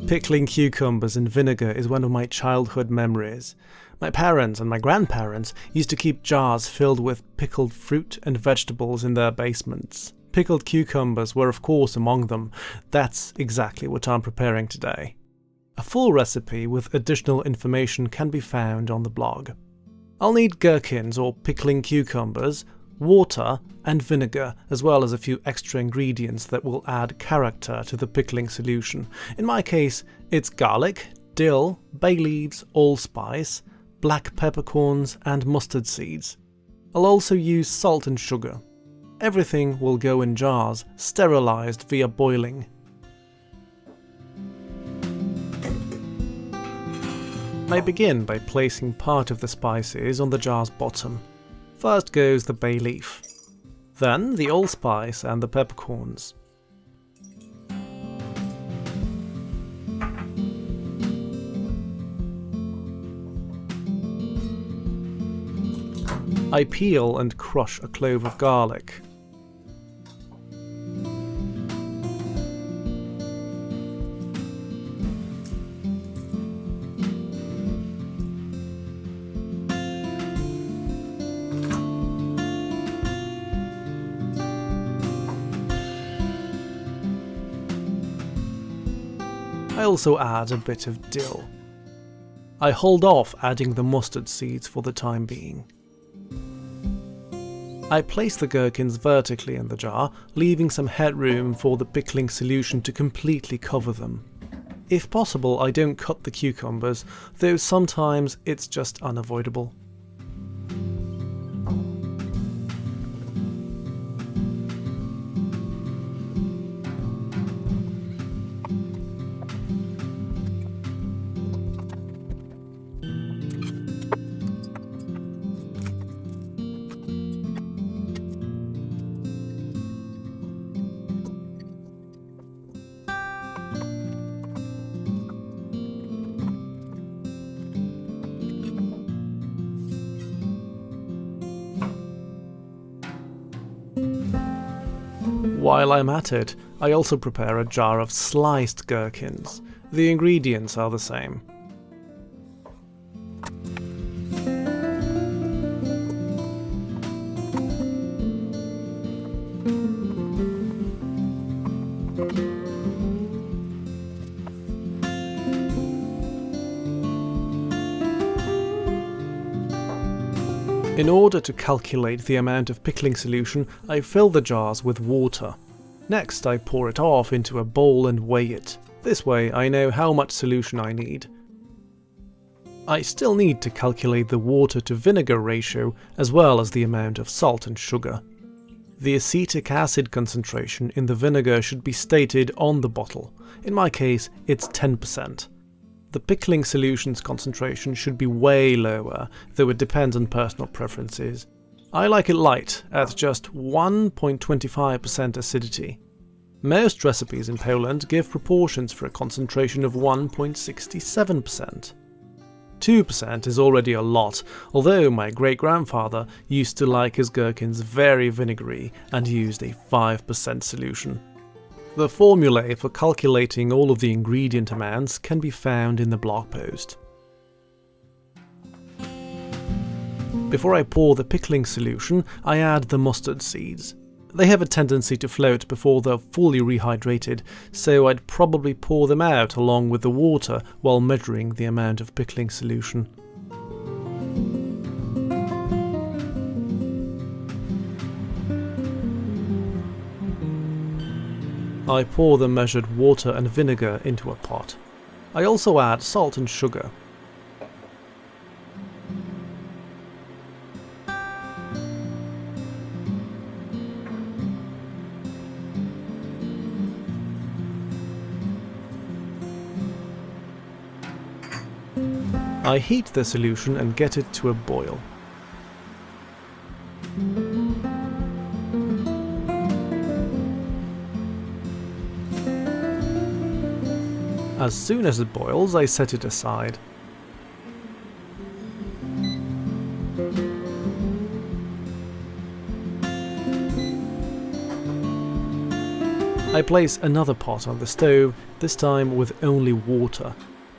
Pickling cucumbers in vinegar is one of my childhood memories. My parents and my grandparents used to keep jars filled with pickled fruit and vegetables in their basements. Pickled cucumbers were of course among them. That's exactly what I'm preparing today. A full recipe with additional information can be found on the blog. I'll need gherkins or pickling cucumbers, water and vinegar, as well as a few extra ingredients that will add character to the pickling solution. In my case, it's garlic, dill, bay leaves, allspice, black peppercorns and mustard seeds. I'll also use salt and sugar. Everything will go in jars, sterilized via boiling. I begin by placing part of the spices on the jar's bottom. First goes the bay leaf, then the allspice and the peppercorns. I peel and crush a clove of garlic. I also add a bit of dill. I hold off adding the mustard seeds for the time being. I place the gherkins vertically in the jar, leaving some headroom for the pickling solution to completely cover them. If possible, I don't cut the cucumbers, though sometimes it's just unavoidable. While I'm at it, I also prepare a jar of sliced gherkins. The ingredients are the same. In order to calculate the amount of pickling solution, I fill the jars with water. Next, I pour it off into a bowl and weigh it. This way, I know how much solution I need. I still need to calculate the water to vinegar ratio, as well as the amount of salt and sugar. The acetic acid concentration in the vinegar should be stated on the bottle. In my case, it's 10%. The pickling solution's concentration should be way lower, though it depends on personal preferences. I like it light, at just 1.25% acidity. Most recipes in Poland give proportions for a concentration of 1.67%. 2% is already a lot, although my great-grandfather used to like his gherkins very vinegary and used a 5% solution. The formulae for calculating all of the ingredient amounts can be found in the blog post. Before I pour the pickling solution, I add the mustard seeds. They have a tendency to float before they're fully rehydrated, so I'd probably pour them out along with the water while measuring the amount of pickling solution. I pour the measured water and vinegar into a pot. I also add salt and sugar. I heat the solution and get it to a boil. As soon as it boils, I set it aside. I place another pot on the stove, this time with only water.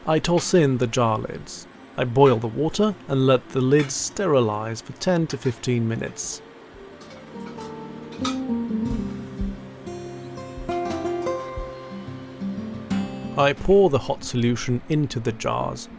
I toss in the jar lids. I boil the water and let the lids sterilize for 10 to 15 minutes. I pour the hot solution into the jars.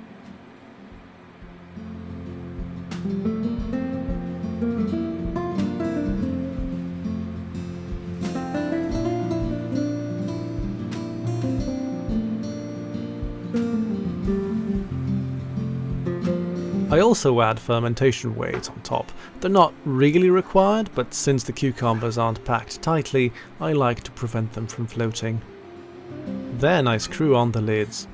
I also add fermentation weights on top. They're not really required, but since the cucumbers aren't packed tightly, I like to prevent them from floating. Then I screw on the lids.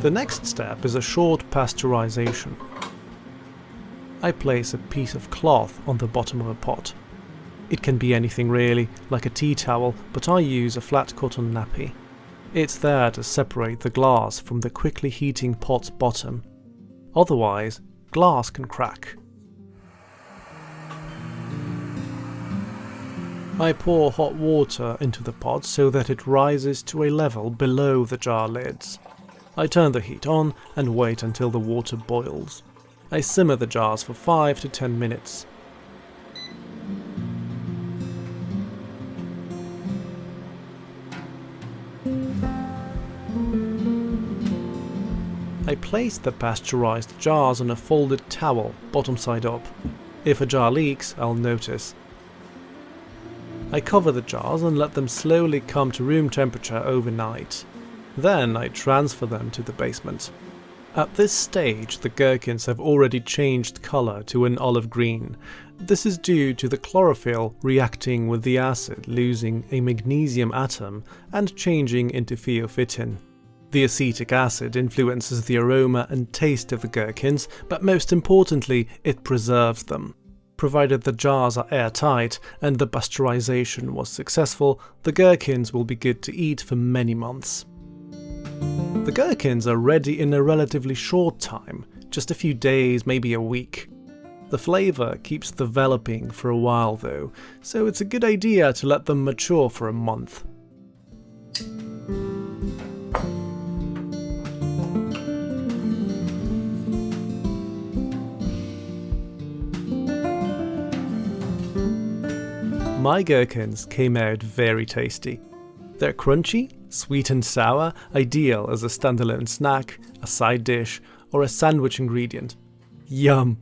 The next step is a short pasteurization. I place a piece of cloth on the bottom of a pot. It can be anything really, like a tea towel, but I use a flat cotton nappy. It's there to separate the glass from the quickly heating pot's bottom. Otherwise, glass can crack. I pour hot water into the pot so that it rises to a level below the jar lids. I turn the heat on and wait until the water boils. I simmer the jars for 5 to 10 minutes. I place the pasteurized jars on a folded towel, bottom side up. If a jar leaks, I'll notice. I cover the jars and let them slowly come to room temperature overnight. Then I transfer them to the basement. At this stage, the gherkins have already changed colour to an olive green. This is due to the chlorophyll reacting with the acid, losing a magnesium atom and changing into pheophytin. The acetic acid influences the aroma and taste of the gherkins, but most importantly, it preserves them. Provided the jars are airtight and the pasteurization was successful, the gherkins will be good to eat for many months. The gherkins are ready in a relatively short time, just a few days, maybe a week. The flavour keeps developing for a while though, so it's a good idea to let them mature for a month. My gherkins came out very tasty. They're crunchy, sweet and sour, ideal as a standalone snack, a side dish, or a sandwich ingredient. Yum!